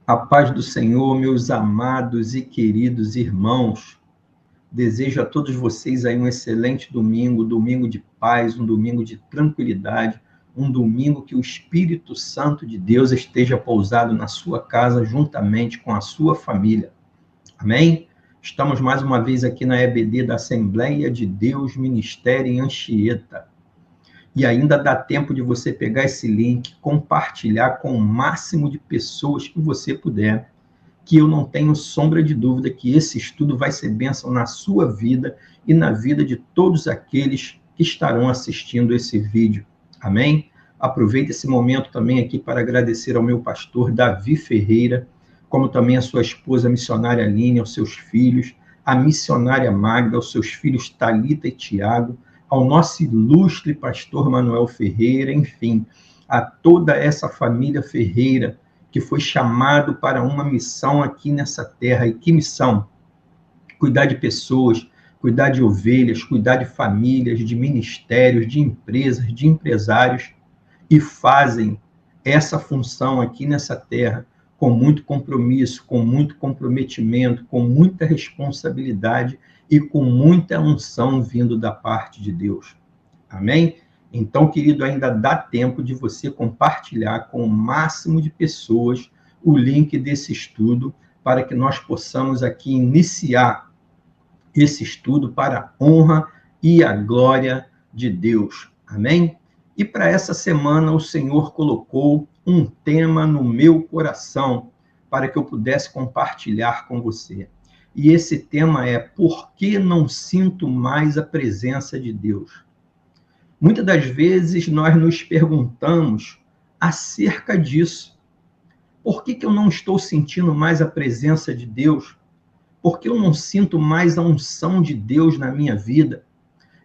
A paz do Senhor, meus amados e queridos irmãos. Desejo a todos vocês aí um excelente domingo, domingo de paz, um domingo de tranquilidade, um domingo que o Espírito Santo de Deus esteja pousado na sua casa, juntamente com a sua família. Amém? Estamos mais uma vez aqui na EBD da Assembleia de Deus Ministério em Anchieta. E ainda dá tempo de você pegar esse link, compartilhar com o máximo de pessoas que você puder, que eu não tenho sombra de dúvida que esse estudo vai ser bênção na sua vida e na vida de todos aqueles que estarão assistindo esse vídeo. Amém? Aproveito esse momento também aqui para agradecer ao meu pastor Davi Ferreira, como também a sua esposa a missionária Aline, aos seus filhos, a missionária Magda, aos seus filhos Thalita e Tiago, ao nosso ilustre pastor Manuel Ferreira, enfim, a toda essa família Ferreira que foi chamado para uma missão aqui nessa terra. E que missão? Cuidar de pessoas, cuidar de ovelhas, cuidar de famílias, de ministérios, de empresas, de empresários, e fazem essa função aqui nessa terra com muito compromisso, com muito comprometimento, com muita responsabilidade e com muita unção vindo da parte de Deus. Amém? Então, querido, ainda dá tempo de você compartilhar com o máximo de pessoas o link desse estudo para que nós possamos aqui iniciar esse estudo para a honra e a glória de Deus. Amém? E para essa semana o Senhor colocou um tema no meu coração para que eu pudesse compartilhar com você. E esse tema é: por que não sinto mais a presença de Deus? Muitas das vezes nós nos perguntamos acerca disso. Por que eu não estou sentindo mais a presença de Deus? Por que eu não sinto mais a unção de Deus na minha vida?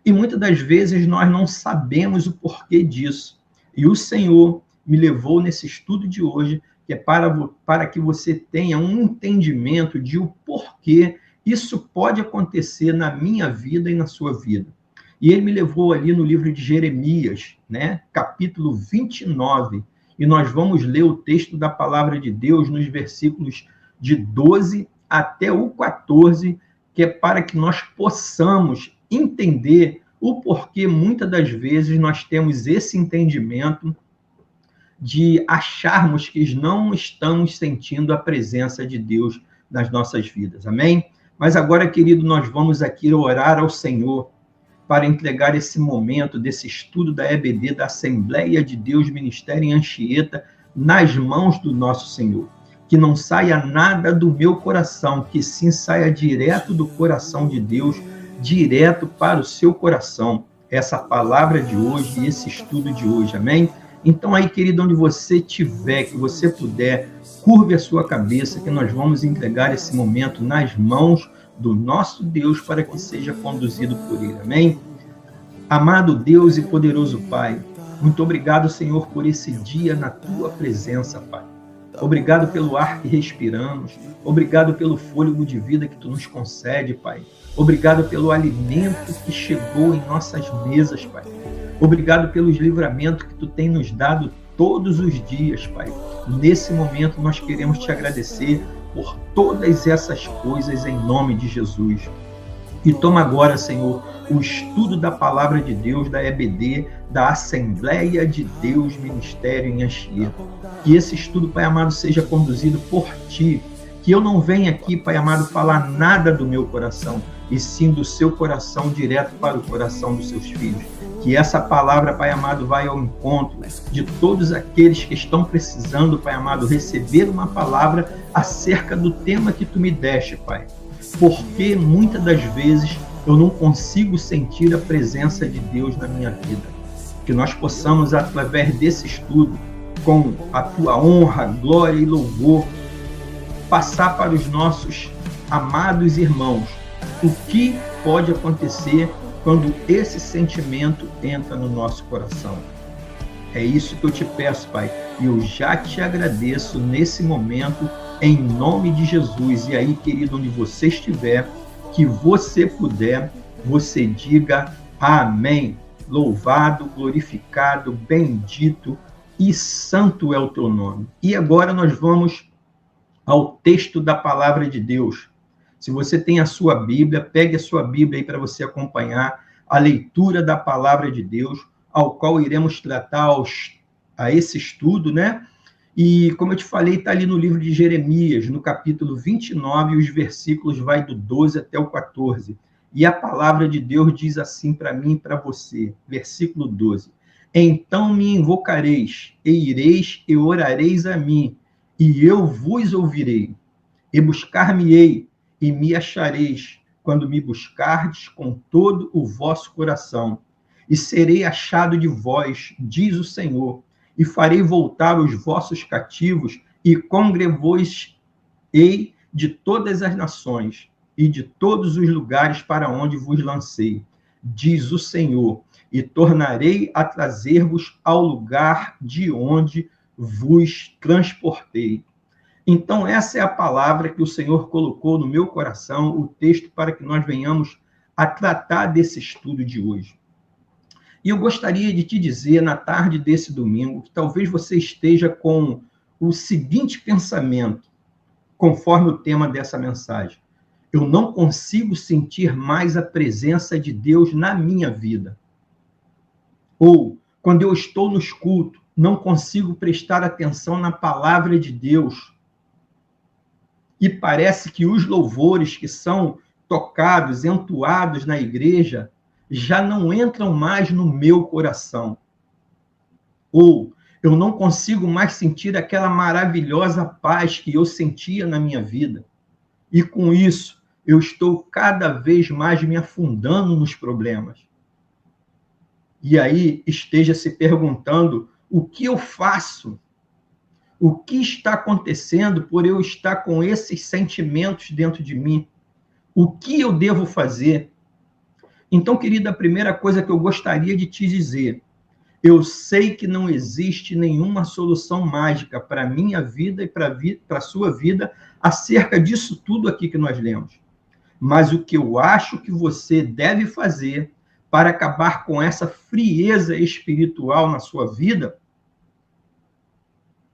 E muitas das vezes nós não sabemos o porquê disso. E o Senhor me levou nesse estudo de hoje, que é para que você tenha um entendimento de o porquê isso pode acontecer na minha vida e na sua vida. E ele me levou ali no livro de Jeremias, né, capítulo 29, e nós vamos ler o texto da palavra de Deus nos versículos de 12 até o 14, que é para que nós possamos entender o porquê muitas das vezes nós temos esse entendimento de acharmos que não estamos sentindo a presença de Deus nas nossas vidas. Amém? Mas agora, querido, nós vamos aqui orar ao Senhor para entregar esse momento desse estudo da EBD, da Assembleia de Deus Ministério em Anchieta, nas mãos do nosso Senhor. Que não saia nada do meu coração, que sim saia direto do coração de Deus, direto para o seu coração, essa palavra de hoje e esse estudo de hoje. Amém? Então aí, querido, onde você estiver, que você puder, curve a sua cabeça, que nós vamos entregar esse momento nas mãos do nosso Deus para que seja conduzido por Ele. Amém? Amado Deus e poderoso Pai, muito obrigado, Senhor, por esse dia na Tua presença, Pai. Obrigado pelo ar que respiramos, obrigado pelo fôlego de vida que Tu nos concede, Pai. Obrigado pelo alimento que chegou em nossas mesas, Pai. Obrigado pelos livramentos que Tu tem nos dado todos os dias, Pai. Nesse momento nós queremos Te agradecer por todas essas coisas em nome de Jesus. E toma agora, Senhor, o estudo da palavra de Deus, da EBD, da Assembleia de Deus Ministério em Anchieta. Que esse estudo, Pai amado, seja conduzido por Ti. Que eu não venha aqui, Pai amado, falar nada do meu coração, e sim do seu coração direto para o coração dos seus filhos. Que essa palavra, Pai amado, vai ao encontro de todos aqueles que estão precisando, Pai amado, receber uma palavra acerca do tema que Tu me deste, Pai. Porque muitas das vezes eu não consigo sentir a presença de Deus na minha vida. Que nós possamos, através desse estudo, com a Tua honra, glória e louvor, passar para os nossos amados irmãos o que pode acontecer quando esse sentimento entra no nosso coração. É isso que eu te peço, Pai, e eu já te agradeço nesse momento, em nome de Jesus. E aí, querido, onde você estiver, que você puder, você diga amém. Louvado, glorificado, bendito e santo é o teu nome. E agora nós vamos ao texto da palavra de Deus. Se você tem a sua Bíblia, pegue a sua Bíblia aí para você acompanhar a leitura da palavra de Deus, ao qual iremos tratar a esse estudo, né? E, como eu te falei, está ali no livro de Jeremias, no capítulo 29, e os versículos vai do 12 até o 14. E a palavra de Deus diz assim para mim e para você, versículo 12. Então me invocareis, e ireis e orareis a mim, e eu vos ouvirei. E buscar-me-ei, e me achareis, quando me buscardes com todo o vosso coração. E serei achado de vós, diz o Senhor, e farei voltar os vossos cativos, e congrevos-ei de todas as nações, e de todos os lugares para onde vos lancei, diz o Senhor, e tornarei a trazer-vos ao lugar de onde vos transportei. Então, essa é a palavra que o Senhor colocou no meu coração, o texto para que nós venhamos a tratar desse estudo de hoje. E eu gostaria de te dizer, na tarde desse domingo, que talvez você esteja com o seguinte pensamento, conforme o tema dessa mensagem. Eu não consigo sentir mais a presença de Deus na minha vida. Ou, quando eu estou nos cultos, não consigo prestar atenção na palavra de Deus. E parece que os louvores que são tocados, entoados na igreja, já não entram mais no meu coração. Ou eu não consigo mais sentir aquela maravilhosa paz que eu sentia na minha vida. E com isso, eu estou cada vez mais me afundando nos problemas. E aí esteja se perguntando o que eu faço? O que está acontecendo por eu estar com esses sentimentos dentro de mim? O que eu devo fazer? Então, querida, a primeira coisa que eu gostaria de te dizer, eu sei que não existe nenhuma solução mágica para a minha vida e para a sua vida acerca disso tudo aqui que nós lemos. Mas o que eu acho que você deve fazer para acabar com essa frieza espiritual na sua vida,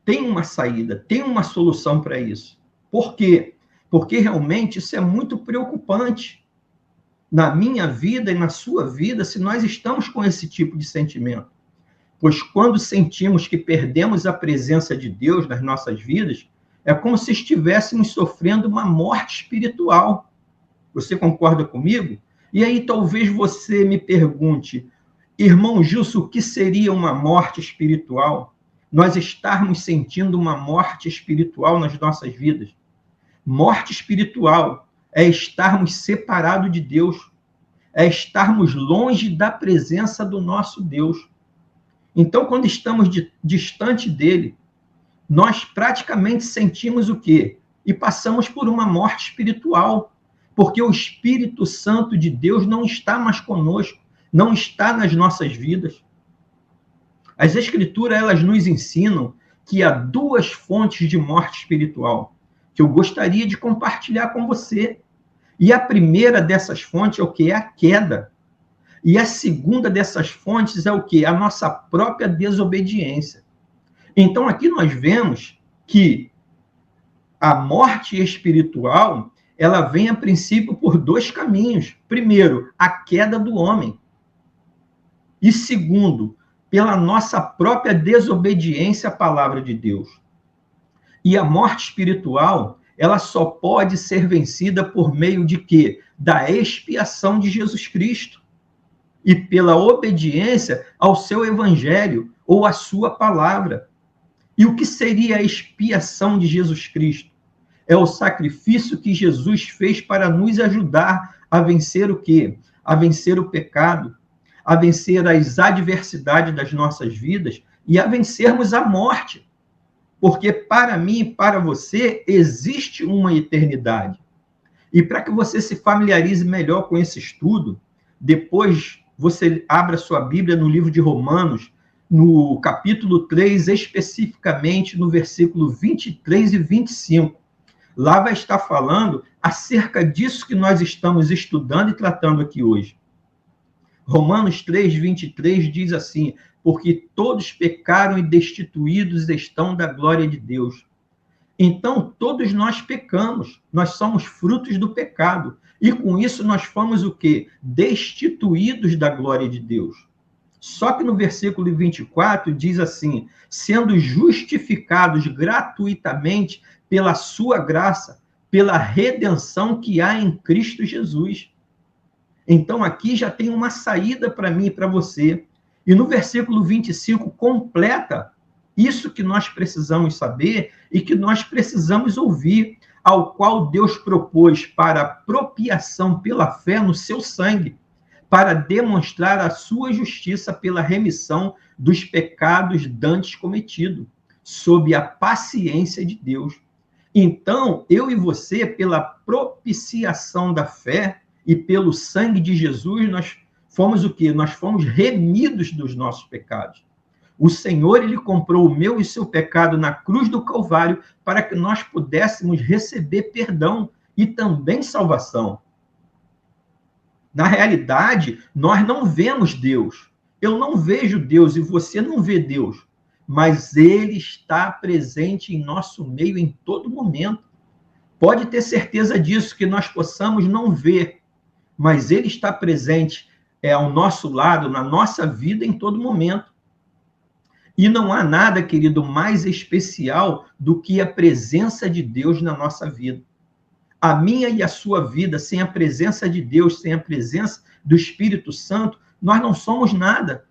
tem uma saída, tem uma solução para isso. Por quê? Porque realmente isso é muito preocupante na minha vida e na sua vida se nós estamos com esse tipo de sentimento. Pois quando sentimos que perdemos a presença de Deus nas nossas vidas, é como se estivéssemos sofrendo uma morte espiritual. Você concorda comigo? E aí talvez você me pergunte, irmão Gilson, o que seria uma morte espiritual? Nós estarmos sentindo uma morte espiritual nas nossas vidas. Morte espiritual é estarmos separados de Deus, é estarmos longe da presença do nosso Deus. Então, quando estamos distante dele, nós praticamente sentimos o quê? E passamos por uma morte espiritual, porque o Espírito Santo de Deus não está mais conosco, não está nas nossas vidas. As Escrituras, elas nos ensinam que há duas fontes de morte espiritual, que eu gostaria de compartilhar com você. E a primeira dessas fontes é o quê? É a queda. E a segunda dessas fontes é o quê? A nossa própria desobediência. Então, aqui nós vemos que a morte espiritual, ela vem, a princípio, por dois caminhos. Primeiro, a queda do homem. E segundo, pela nossa própria desobediência à palavra de Deus. E a morte espiritual, ela só pode ser vencida por meio de quê? Da expiação de Jesus Cristo. E pela obediência ao seu evangelho ou à sua palavra. E o que seria a expiação de Jesus Cristo? É o sacrifício que Jesus fez para nos ajudar a vencer o quê? A vencer o pecado, a vencer as adversidades das nossas vidas e a vencermos a morte. Porque para mim e para você existe uma eternidade. E para que você se familiarize melhor com esse estudo, depois você abra sua Bíblia no livro de Romanos, no capítulo 3, especificamente no versículo 23 e 25. Lá vai estar falando acerca disso que nós estamos estudando e tratando aqui hoje. Romanos 3, 23 diz assim, porque todos pecaram e destituídos estão da glória de Deus, Então, todos nós pecamos, nós somos frutos do pecado. E com isso nós fomos o quê? Destituídos da glória de Deus. Só que no versículo 24 diz assim: sendo justificados gratuitamente pela sua graça, pela redenção que há em Cristo Jesus. Então aqui já tem uma saída para mim e para você. E no versículo 25 completa isso que nós precisamos saber e que nós precisamos ouvir, ao qual Deus propôs para propiação pela fé no seu sangue, para demonstrar a sua justiça pela remissão dos pecados dantes cometidos, sob a paciência de Deus. Então, eu e você, pela propiciação da fé e pelo sangue de Jesus, nós fomos o quê? Nós fomos remidos dos nossos pecados. O Senhor, ele comprou o meu e seu pecado na cruz do Calvário para que nós pudéssemos receber perdão e também salvação. Na realidade, nós não vemos Deus. Eu não vejo Deus e você não vê Deus. Mas ele está presente em nosso meio em todo momento. Pode ter certeza disso, que nós possamos não ver, mas ele está presente ao nosso lado, na nossa vida em todo momento. E não há nada, querido, mais especial do que a presença de Deus na nossa vida. A minha e a sua vida, sem a presença de Deus, sem a presença do Espírito Santo, nós não somos nada.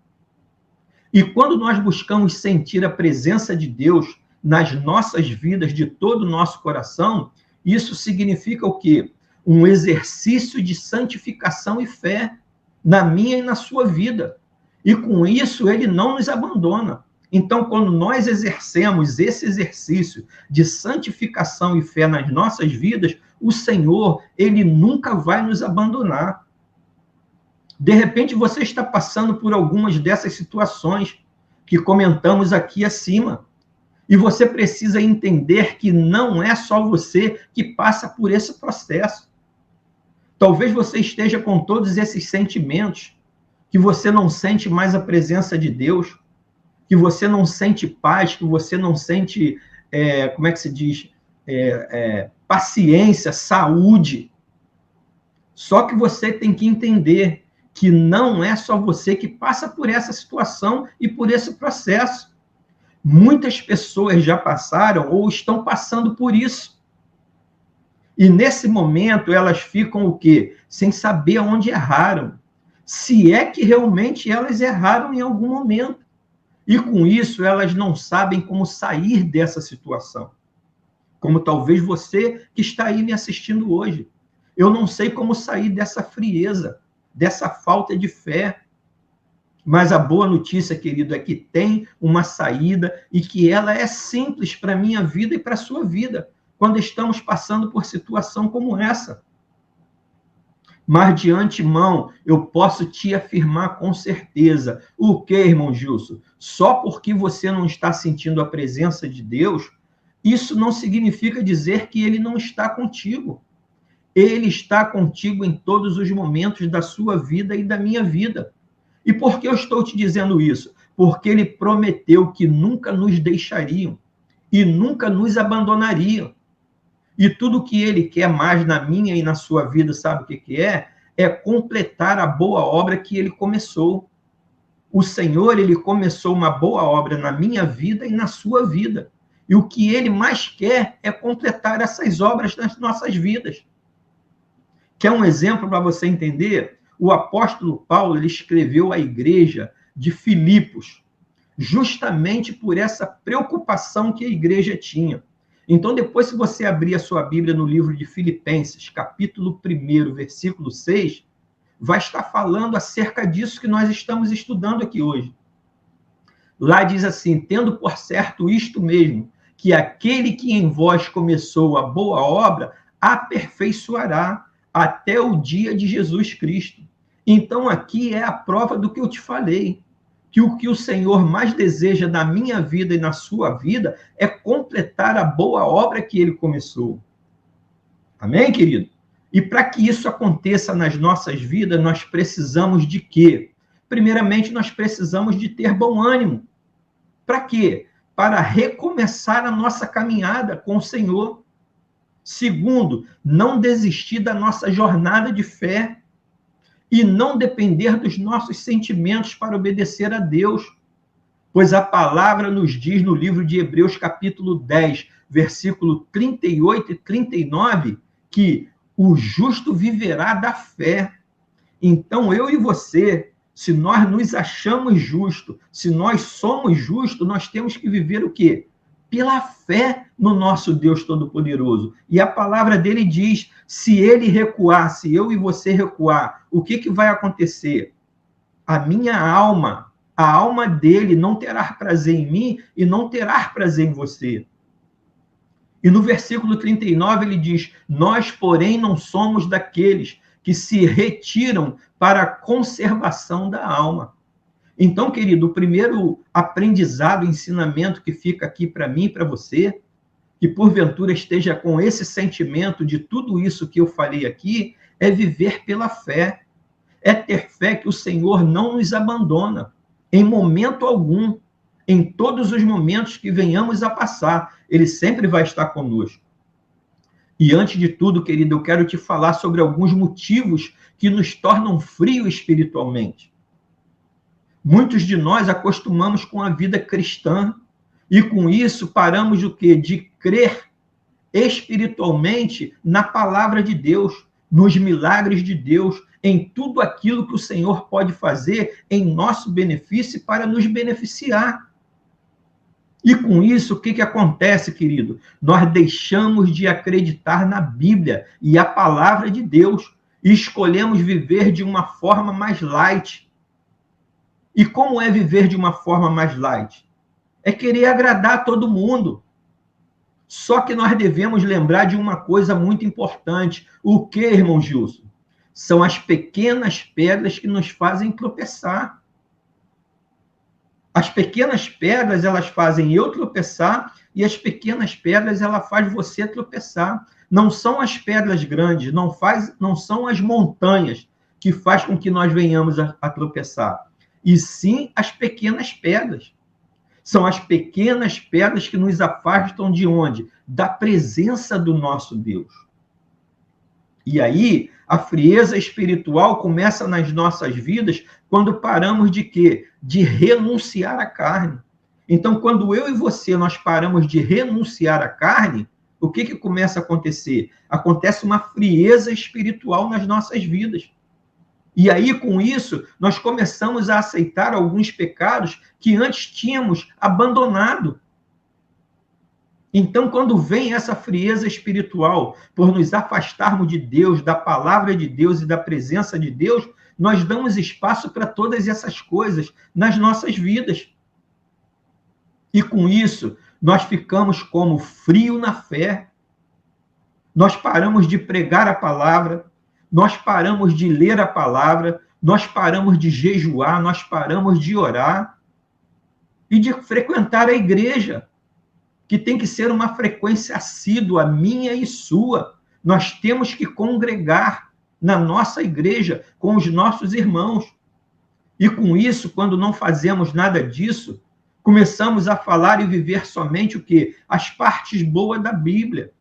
E quando nós buscamos sentir a presença de Deus nas nossas vidas, de todo o nosso coração, isso significa o quê? Um exercício de santificação e fé na minha e na sua vida. E com isso, ele não nos abandona. Então, quando nós exercemos esse exercício de santificação e fé nas nossas vidas, o Senhor, ele nunca vai nos abandonar. De repente, você está passando por algumas dessas situações que comentamos aqui acima. E você precisa entender que não é só você que passa por esse processo. Talvez você esteja com todos esses sentimentos, que você não sente mais a presença de Deus, que você não sente paz, que você não sente, como é que se diz? Paciência, saúde. Só que você tem que entender que não é só você que passa por essa situação e por esse processo. Muitas pessoas já passaram ou estão passando por isso. E nesse momento elas ficam o quê? Sem saber onde erraram. Se é que realmente elas erraram em algum momento. E com isso elas não sabem como sair dessa situação. Como talvez você que está aí me assistindo hoje. Eu não sei como sair dessa frieza, dessa falta de fé. Mas a boa notícia, querido, é que tem uma saída e que ela é simples para a minha vida e para a sua vida, quando estamos passando por situação como essa. Mas de antemão, eu posso te afirmar com certeza. O que, irmão Gilson? Só porque você não está sentindo a presença de Deus, isso não significa dizer que ele não está contigo. Ele está contigo em todos os momentos da sua vida e da minha vida. E por que eu estou te dizendo isso? Porque ele prometeu que nunca nos deixariam e nunca nos abandonariam. E tudo que ele quer mais na minha e na sua vida, sabe o que é? É completar a boa obra que ele começou. O Senhor, ele começou uma boa obra na minha vida e na sua vida. E o que ele mais quer é completar essas obras nas nossas vidas. Quer um exemplo para você entender? O apóstolo Paulo, ele escreveu à igreja de Filipos, justamente por essa preocupação que a igreja tinha. Então, depois, se você abrir a sua Bíblia no livro de Filipenses, capítulo 1, versículo 6, vai estar falando acerca disso que nós estamos estudando aqui hoje. Lá diz assim: tendo por certo isto mesmo, que aquele que em vós começou a boa obra, aperfeiçoará até o dia de Jesus Cristo. Então, aqui é a prova do que eu te falei, que o que o Senhor mais deseja na minha vida e na sua vida é completar a boa obra que ele começou. Amém, querido? E para que isso aconteça nas nossas vidas, nós precisamos de quê? Primeiramente, nós precisamos de ter bom ânimo. Para quê? para recomeçar a nossa caminhada com o Senhor. Segundo, não desistir da nossa jornada de fé e não depender dos nossos sentimentos para obedecer a Deus. Pois a palavra nos diz no livro de Hebreus, capítulo 10, versículo 38 e 39, que o justo viverá da fé. Então, eu e você, se nós nos achamos justos, se nós somos justos, nós temos que viver o quê? Pela fé no nosso Deus Todo-Poderoso. E a palavra dele diz, se ele recuar, se eu e você recuar, o que vai acontecer? A minha alma, a alma dele não terá prazer em mim e não terá prazer em você. E no versículo 39 ele diz, nós, porém, não somos daqueles que se retiram para a conservação da alma. Então, querido, o primeiro aprendizado, ensinamento que fica aqui para mim e para você, que porventura esteja com esse sentimento de tudo isso que eu falei aqui, é viver pela fé. É ter fé que o Senhor não nos abandona, em momento algum, em todos os momentos que venhamos a passar, Ele sempre vai estar conosco. E antes de tudo, querido, eu quero te falar sobre alguns motivos que nos tornam frios espiritualmente. Muitos de nós acostumamos com a vida cristã e com isso paramos de quê? De crer espiritualmente na palavra de Deus, nos milagres de Deus, em tudo aquilo que o Senhor pode fazer em nosso benefício e para nos beneficiar. E com isso, o que acontece, querido? Nós deixamos de acreditar na Bíblia e a palavra de Deus e escolhemos viver de uma forma mais light. E como é viver de uma forma mais light? É querer agradar todo mundo. Só que nós devemos lembrar de uma coisa muito importante. O que, irmão Gilson? São as pequenas pedras que nos fazem tropeçar. As pequenas pedras, elas fazem eu tropeçar e as pequenas pedras, ela faz você tropeçar. Não são as pedras grandes, não são as montanhas que faz com que nós venhamos a tropeçar. E sim as pequenas pedras. São as pequenas pedras que nos afastam de onde? Da presença do nosso Deus. E aí, a frieza espiritual começa nas nossas vidas quando paramos de quê? De renunciar à carne. Então, quando eu e você, nós paramos de renunciar à carne, o que começa a acontecer? Acontece uma frieza espiritual nas nossas vidas. E aí, com isso, nós começamos a aceitar alguns pecados que antes tínhamos abandonado. Então, quando vem essa frieza espiritual, por nos afastarmos de Deus, da palavra de Deus e da presença de Deus, nós damos espaço para todas essas coisas nas nossas vidas. E com isso, nós ficamos como frio na fé. Nós paramos de pregar a palavra, nós paramos de ler a palavra, nós paramos de jejuar, nós paramos de orar e de frequentar a igreja, que tem que ser uma frequência assídua, minha e sua. Nós temos que congregar na nossa igreja com os nossos irmãos. E com isso, quando não fazemos nada disso, começamos a falar e viver somente o quê? As partes boas da Bíblia.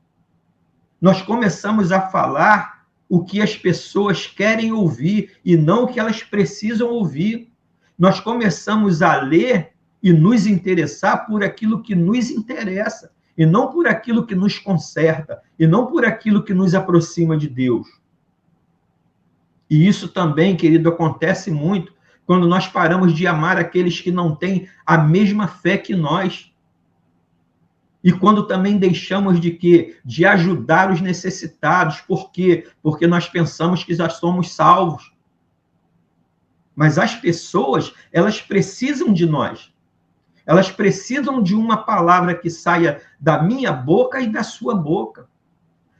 Nós começamos a falar o que as pessoas querem ouvir e não o que elas precisam ouvir. Nós começamos a ler e nos interessar por aquilo que nos interessa, e não por aquilo que nos conserta, e não por aquilo que nos aproxima de Deus. E isso também, querido, acontece muito quando nós paramos de amar aqueles que não têm a mesma fé que nós. E quando também deixamos de quê? De ajudar os necessitados. Por quê? Porque nós pensamos que já somos salvos. Mas as pessoas, elas precisam de nós. Elas precisam de uma palavra que saia da minha boca e da sua boca.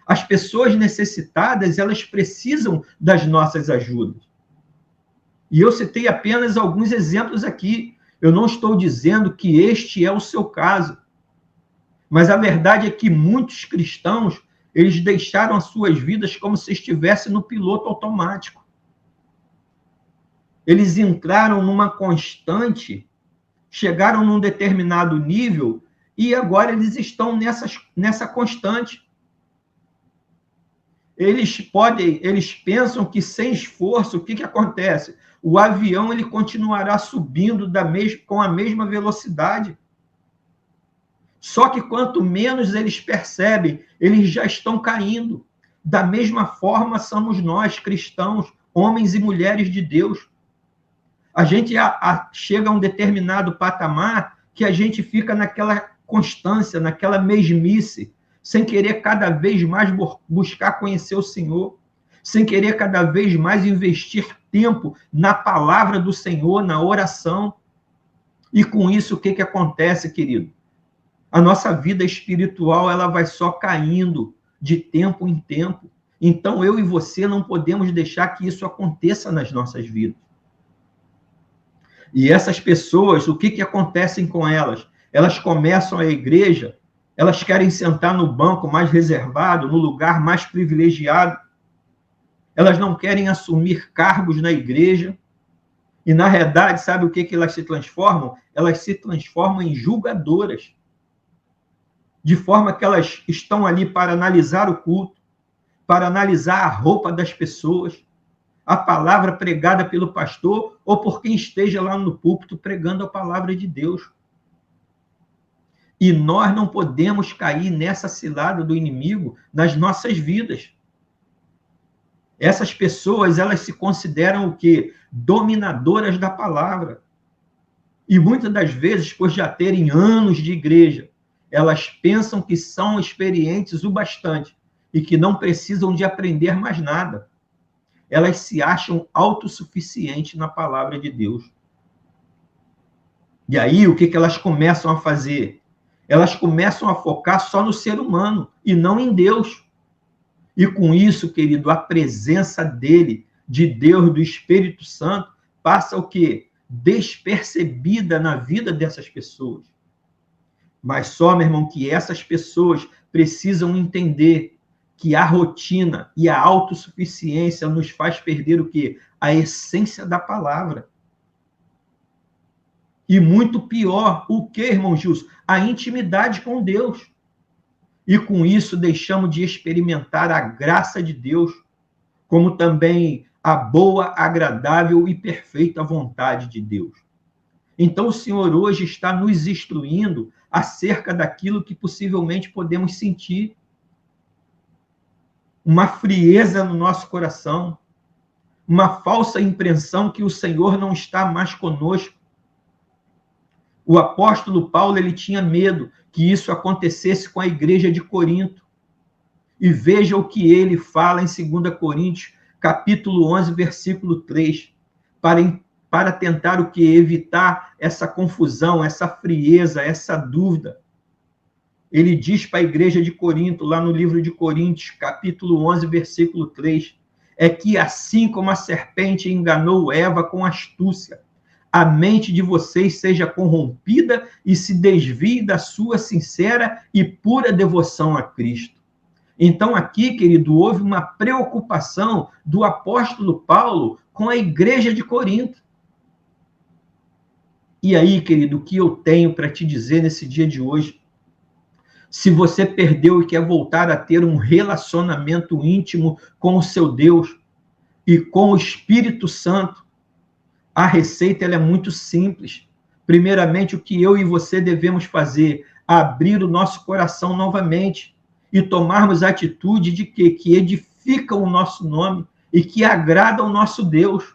As pessoas necessitadas, elas precisam das nossas ajudas. E eu citei apenas alguns exemplos aqui. Eu não estou dizendo que este é o seu caso. Mas a verdade é que muitos cristãos, eles deixaram as suas vidas como se estivessem no piloto automático. Eles entraram numa constante chegaram num determinado nível e agora eles estão nessa constante. Eles pensam que sem esforço, o que acontece? O avião ele continuará subindo com a mesma velocidade. Só que quanto menos eles percebem, eles já estão caindo. Da mesma forma somos nós, cristãos, homens e mulheres de Deus. A gente chega a um determinado patamar que a gente fica naquela constância, naquela mesmice, sem querer cada vez mais buscar conhecer o Senhor, sem querer cada vez mais investir tempo na palavra do Senhor, na oração. E com isso, o que acontece, querido? A nossa vida espiritual ela vai só caindo de tempo em tempo. Então, eu e você não podemos deixar que isso aconteça nas nossas vidas. E essas pessoas, o que acontece com elas? Elas começam a igreja, elas querem sentar no banco mais reservado, no lugar mais privilegiado. Elas não querem assumir cargos na igreja. E, na realidade, sabe o que elas se transformam? Elas se transformam em julgadoras. De forma que elas estão ali para analisar o culto, para analisar a roupa das pessoas, a palavra pregada pelo pastor ou por quem esteja lá no púlpito pregando a palavra de Deus. E nós não podemos cair nessa cilada do inimigo nas nossas vidas. Essas pessoas, elas se consideram o quê? Dominadoras da palavra. E muitas das vezes, por já terem anos de igreja, elas pensam que são experientes o bastante e que não precisam de aprender mais nada. Elas se acham autossuficientes na palavra de Deus. E aí, o que elas começam a fazer? Elas começam a focar só no ser humano e não em Deus. E com isso, querido, a presença dele, de Deus, do Espírito Santo, passa o quê? Despercebida na vida dessas pessoas. Mas só, meu irmão, que essas pessoas precisam entender que a rotina e a autossuficiência nos faz perder o quê? A essência da palavra. E muito pior, o quê, irmão Gilson? A intimidade com Deus. E com isso deixamos de experimentar a graça de Deus, como também a boa, agradável e perfeita vontade de Deus. Então o Senhor hoje está nos instruindo acerca daquilo que possivelmente podemos sentir. Uma frieza no nosso coração, uma falsa impressão que o Senhor não está mais conosco. O apóstolo Paulo ele tinha medo que isso acontecesse com a igreja de Corinto. E veja o que ele fala em 2 Coríntios, capítulo 11, versículo 3, para tentar o que? Evitar essa confusão, essa frieza, essa dúvida. Ele diz para a igreja de Corinto, lá no livro de Coríntios, capítulo 11, versículo 3, é que assim como a serpente enganou Eva com astúcia, a mente de vocês seja corrompida e se desvie da sua sincera e pura devoção a Cristo. Então aqui, querido, houve uma preocupação do apóstolo Paulo com a igreja de Corinto. E aí, querido, o que eu tenho para te dizer nesse dia de hoje? Se você perdeu e quer voltar a ter um relacionamento íntimo com o seu Deus e com o Espírito Santo, a receita ela é muito simples. Primeiramente, o que eu e você devemos fazer? Abrir o nosso coração novamente e tomarmos a atitude de que edifica o nosso nome e que agrada ao nosso Deus.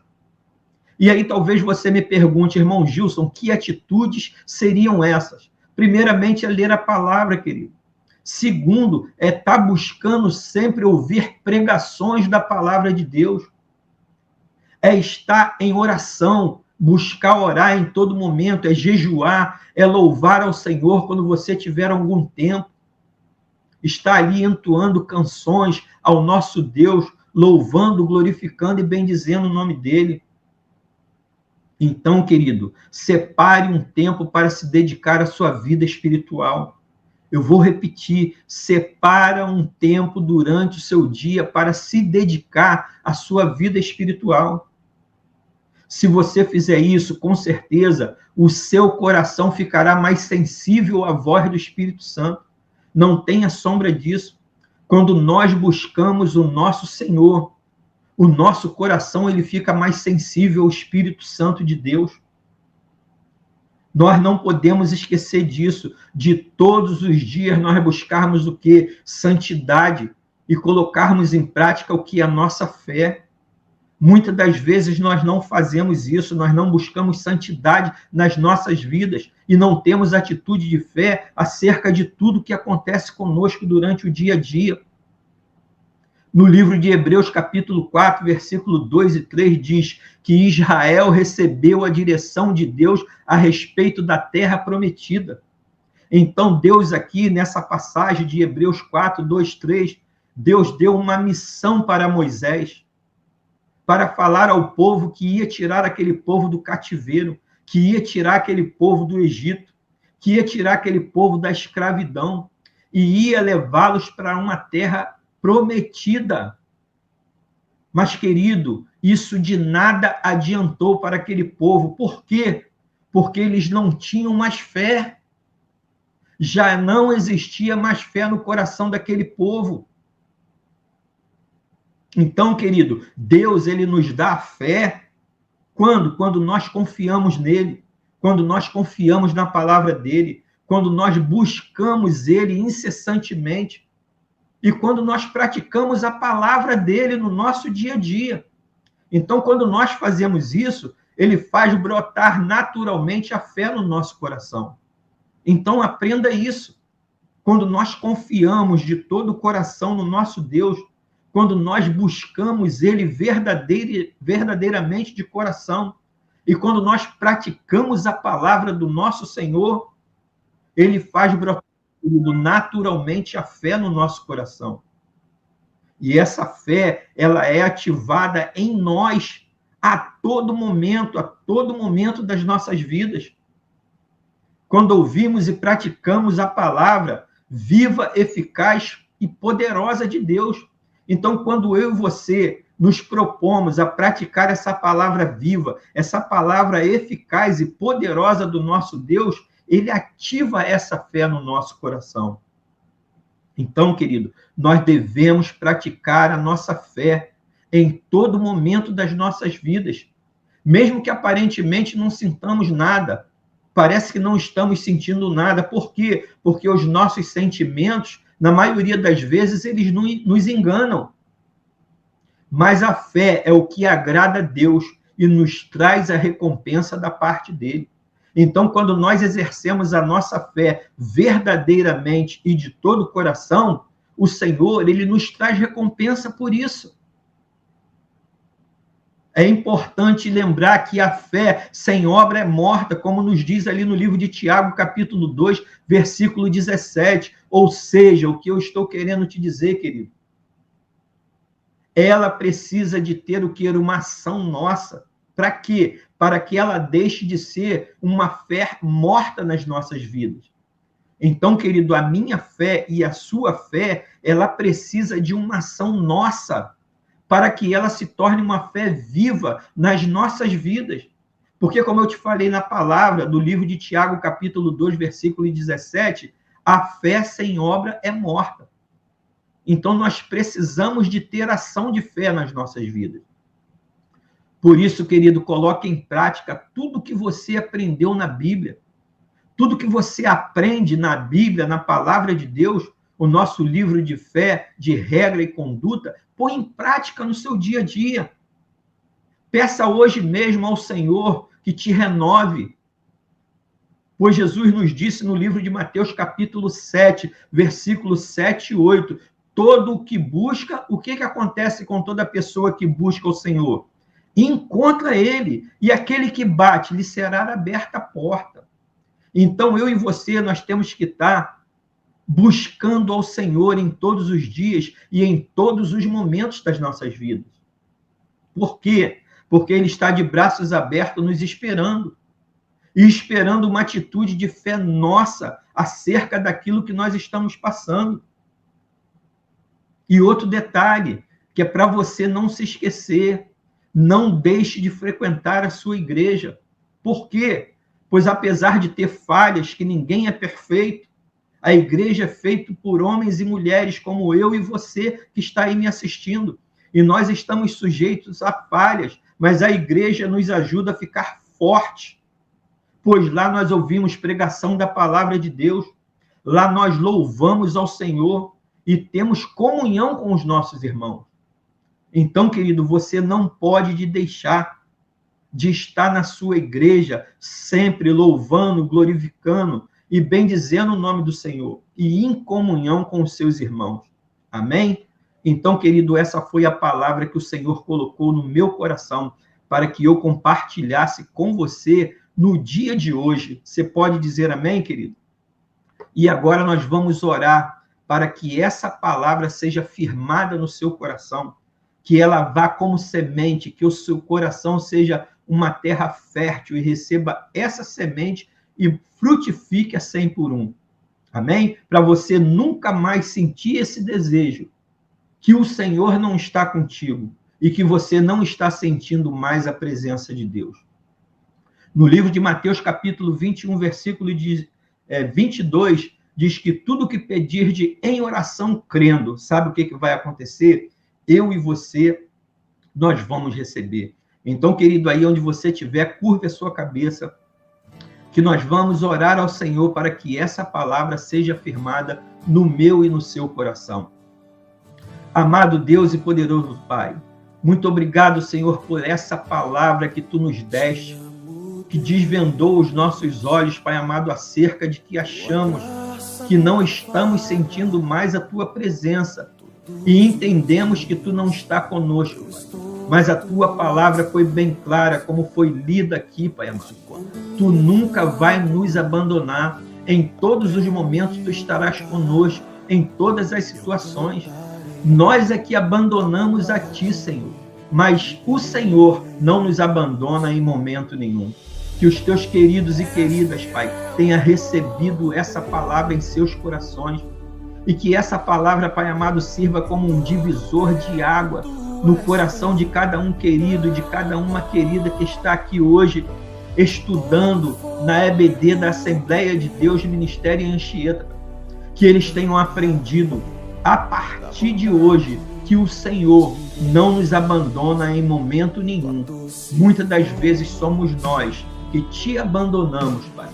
E aí talvez você me pergunte, irmão Gilson, que atitudes seriam essas? Primeiramente, é ler a palavra, querido. Segundo, é estar buscando sempre ouvir pregações da palavra de Deus. É estar em oração, buscar orar em todo momento, é jejuar, é louvar ao Senhor quando você tiver algum tempo. Estar ali entoando canções ao nosso Deus, louvando, glorificando e bendizendo o nome dele. Então, querido, separe um tempo para se dedicar à sua vida espiritual. Eu vou repetir, separa um tempo durante o seu dia para se dedicar à sua vida espiritual. Se você fizer isso, com certeza, o seu coração ficará mais sensível à voz do Espírito Santo. Não tenha sombra disso. Quando nós buscamos o nosso Senhor, o nosso coração ele fica mais sensível ao Espírito Santo de Deus. Nós não podemos esquecer disso, de todos os dias nós buscarmos o quê? Santidade e colocarmos em prática o que é a nossa fé. Muitas das vezes nós não fazemos isso, nós não buscamos santidade nas nossas vidas e não temos atitude de fé acerca de tudo que acontece conosco durante o dia a dia. No livro de Hebreus, capítulo 4, versículo 2 e 3, diz que Israel recebeu a direção de Deus a respeito da terra prometida. Então, Deus aqui, nessa passagem de Hebreus 4, 2, 3, Deus deu uma missão para Moisés, para falar ao povo que ia tirar aquele povo do cativeiro, que ia tirar aquele povo do Egito, que ia tirar aquele povo da escravidão e ia levá-los para uma terra prometida. Mas, querido, isso de nada adiantou para aquele povo. Por quê? Porque eles não tinham mais fé. Já não existia mais fé no coração daquele povo. Então, querido, Deus ele nos dá a fé quando? Quando nós confiamos nele, quando nós confiamos na palavra dele, quando nós buscamos ele incessantemente e quando nós praticamos a palavra dele no nosso dia a dia. Então, quando nós fazemos isso, ele faz brotar naturalmente a fé no nosso coração. Então, aprenda isso. Quando nós confiamos de todo o coração no nosso Deus, quando nós buscamos ele verdadeiramente de coração, e quando nós praticamos a palavra do nosso Senhor, ele faz brotar naturalmente a fé no nosso coração. E essa fé, ela é ativada em nós a todo momento das nossas vidas. Quando ouvimos e praticamos a palavra viva, eficaz e poderosa de Deus. Então, quando eu e você nos propomos a praticar essa palavra viva, essa palavra eficaz e poderosa do nosso Deus, ele ativa essa fé no nosso coração. Então, querido, nós devemos praticar a nossa fé em todo momento das nossas vidas, mesmo que aparentemente não sintamos nada, parece que não estamos sentindo nada. Por quê? Porque os nossos sentimentos, na maioria das vezes, eles nos enganam. Mas a fé é o que agrada a Deus e nos traz a recompensa da parte dele. Então, quando nós exercemos a nossa fé verdadeiramente e de todo o coração, o Senhor, ele nos traz recompensa por isso. É importante lembrar que a fé sem obra é morta, como nos diz ali no livro de Tiago, capítulo 2, versículo 17. Ou seja, o que eu estou querendo te dizer, querido, ela precisa de ter o que? Uma ação nossa. Para quê? Para que ela deixe de ser uma fé morta nas nossas vidas. Então, querido, a minha fé e a sua fé, ela precisa de uma ação nossa, para que ela se torne uma fé viva nas nossas vidas. Porque, como eu te falei na palavra do livro de Tiago, capítulo 2, versículo 17, a fé sem obra é morta. Então, nós precisamos de ter ação de fé nas nossas vidas. Por isso, querido, coloque em prática tudo que você aprendeu na Bíblia. Tudo que você aprende na Bíblia, na palavra de Deus, o nosso livro de fé, de regra e conduta, põe em prática no seu dia a dia. Peça hoje mesmo ao Senhor que te renove. Pois Jesus nos disse no livro de Mateus, capítulo 7, versículos 7 e 8, todo o que busca, o que acontece com toda pessoa que busca o Senhor? Encontra ele, e aquele que bate, lhe será aberta a porta. Então, eu e você, nós temos que estar buscando ao Senhor em todos os dias e em todos os momentos das nossas vidas. Por quê? Porque ele está de braços abertos nos esperando. E esperando uma atitude de fé nossa acerca daquilo que nós estamos passando. E outro detalhe, que é para você não se esquecer, Não deixe de frequentar a sua igreja. Por quê? Pois apesar de ter falhas, que ninguém é perfeito, a igreja é feita por homens e mulheres como eu e você que está aí me assistindo. E nós estamos sujeitos a falhas, mas a igreja nos ajuda a ficar forte, pois lá nós ouvimos pregação da palavra de Deus, lá nós louvamos ao Senhor e temos comunhão com os nossos irmãos. Então, querido, você não pode deixar de estar na sua igreja, sempre louvando, glorificando e bendizendo o nome do Senhor, e em comunhão com os seus irmãos. Amém? Então, querido, essa foi a palavra que o Senhor colocou no meu coração para que eu compartilhasse com você no dia de hoje. Você pode dizer amém, querido? E agora nós vamos orar para que essa palavra seja firmada no seu coração, que ela vá como semente, que o seu coração seja uma terra fértil e receba essa semente e frutifique a 100 por 1. Amém? Para você nunca mais sentir esse desejo que o Senhor não está contigo e que você não está sentindo mais a presença de Deus. No livro de Mateus, capítulo 21, versículo 22, diz que tudo que pedirde em oração crendo, sabe o que vai acontecer? Eu e você, nós vamos receber. Então, querido, aí onde você estiver, curve a sua cabeça, que nós vamos orar ao Senhor para que essa palavra seja firmada no meu e no seu coração. Amado Deus e poderoso Pai, muito obrigado, Senhor, por essa palavra que Tu nos deste, que desvendou os nossos olhos, Pai amado, acerca de que achamos que não estamos sentindo mais a Tua presença e entendemos que Tu não está conosco, Pai. Mas a Tua palavra foi bem clara, como foi lida aqui, Pai amado. Tu nunca vai nos abandonar. Em todos os momentos Tu estarás conosco, em todas as situações. Nós é que abandonamos a Ti, Senhor. Mas o Senhor não nos abandona em momento nenhum. Que os Teus queridos e queridas, Pai, tenham recebido essa palavra em seus corações. E que essa palavra, Pai amado, sirva como um divisor de água no coração de cada um querido e de cada uma querida que está aqui hoje estudando na EBD da Assembleia de Deus Ministério em Anchieta. Que eles tenham aprendido a partir de hoje que o Senhor não nos abandona em momento nenhum. Muitas das vezes somos nós que Te abandonamos, Pai.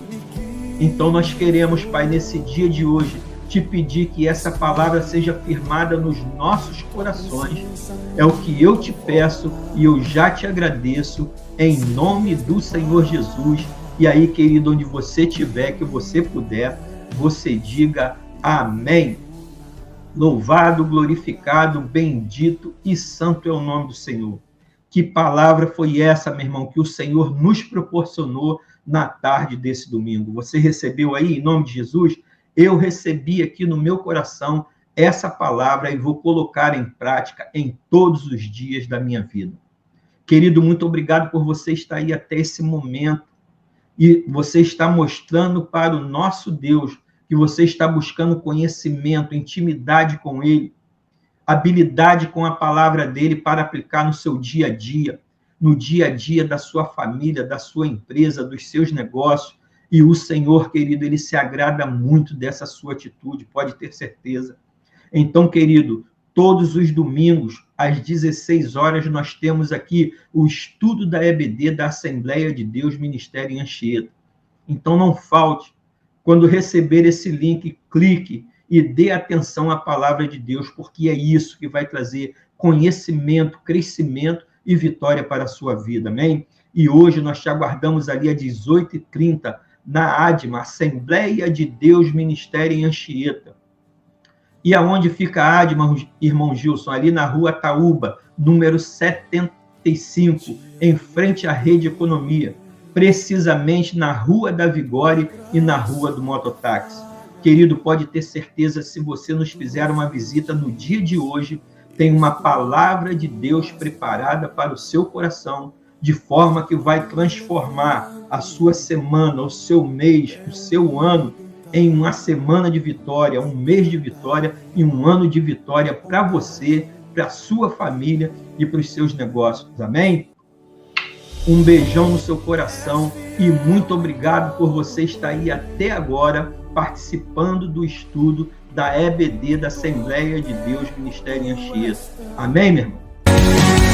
Então nós queremos, Pai, nesse dia de hoje, Te pedir que essa palavra seja firmada nos nossos corações. É o que eu Te peço e eu já Te agradeço em nome do Senhor Jesus. E aí, querido, onde você estiver, que você puder, você diga amém. Louvado, glorificado, bendito e santo é o nome do Senhor. Que palavra foi essa, meu irmão, que o Senhor nos proporcionou na tarde desse domingo? Você recebeu aí, em nome de Jesus? Eu recebi aqui no meu coração essa palavra e vou colocar em prática em todos os dias da minha vida. Querido, muito obrigado por você estar aí até esse momento. E você está mostrando para o nosso Deus que você está buscando conhecimento, intimidade com Ele, habilidade com a palavra dEle para aplicar no seu dia a dia, no dia a dia da sua família, da sua empresa, dos seus negócios. E o Senhor, querido, Ele se agrada muito dessa sua atitude, pode ter certeza. Então, querido, todos os domingos, às 16 horas, nós temos aqui o estudo da EBD, da Assembleia de Deus Ministério em Anchieta. Então, não falte. Quando receber esse link, clique e dê atenção à palavra de Deus, porque é isso que vai trazer conhecimento, crescimento e vitória para a sua vida, amém? E hoje nós te aguardamos ali às 18h30, na ADMA, Assembleia de Deus Ministério em Anchieta. E aonde fica a ADMA, irmão Gilson? Ali na rua Taúba, número 75, em frente à Rede Economia, precisamente na Rua da Vigore e na Rua do Mototáxi. Querido, pode ter certeza, se você nos fizer uma visita no dia de hoje, tem uma palavra de Deus preparada para o seu coração, de forma que vai transformar a sua semana, o seu mês, o seu ano, em uma semana de vitória, um mês de vitória e um ano de vitória para você, para a sua família e para os seus negócios. Amém? Um beijão no seu coração e muito obrigado por você estar aí até agora participando do estudo da EBD, da Assembleia de Deus Ministério em Anchieta. Amém, meu irmão?